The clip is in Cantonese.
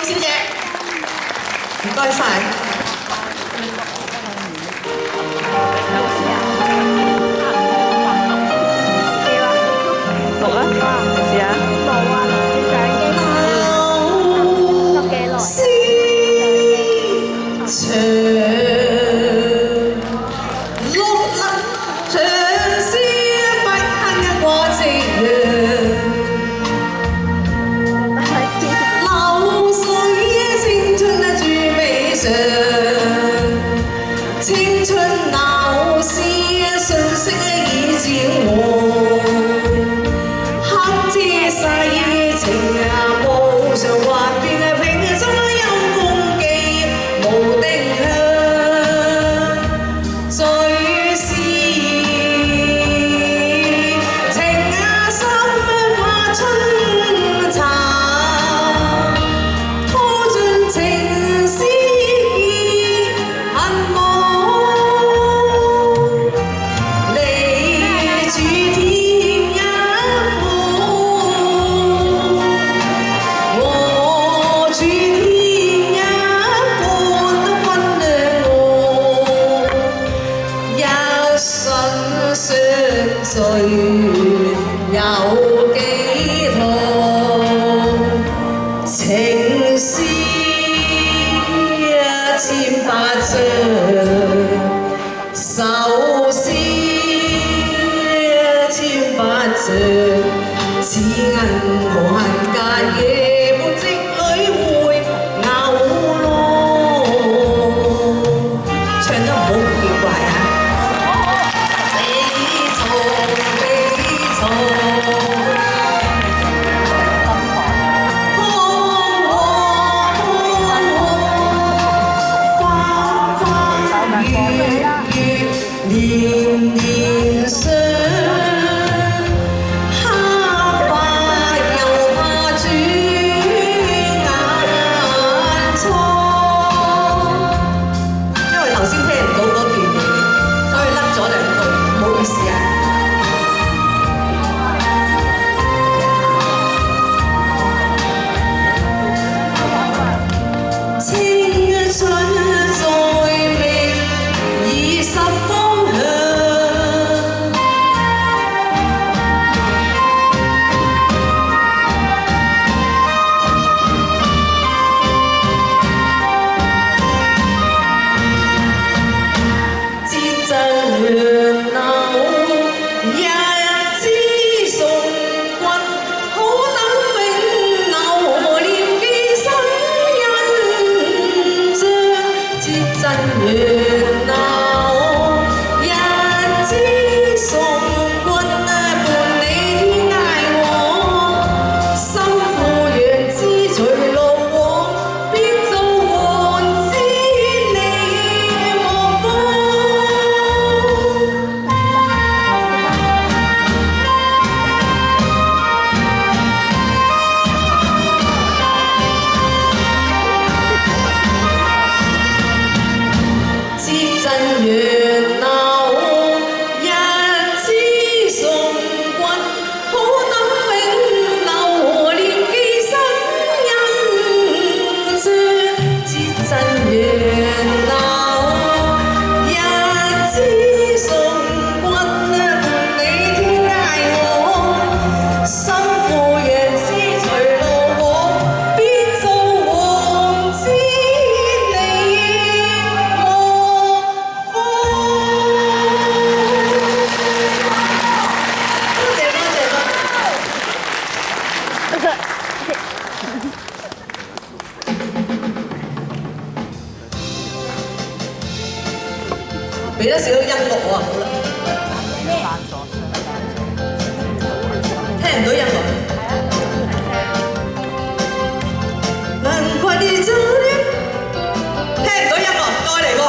小姐，唔該晒。錄啊，試下。冇啊，接相機錄幾耐？青春鬧市信息已照我，黑遮世情無常幻變，平生有共記無定向，最是情深化春茶，拖盡情絲恨無。歲月有幾趟，情詩千百張，愁詩千百張，似銀無限間夜半積裏會偶浪，唱得唔好叫怪啊！年年想，黑髮又怕轉眼倉。因為頭先聽唔到嗰段嘢，所以甩咗兩句，唔好意思啊。青春在明20方向，節振熱鬧，日子送君，好等永留，念記心印象。節振熱鬧，日子送君，伴你天涯往，心付楊枝隨路往，必做王之你莫放。節振熱鬧，日子送君，好等永留，念記心印象。節振熱鬧，日子送君，伴你天涯往，心付楊枝隨路往，必做王之你莫放。多謝多謝多謝。俾多少音樂我啊，好啦，聽唔到音樂。能快啲走呢？聽唔到音樂，再嚟過。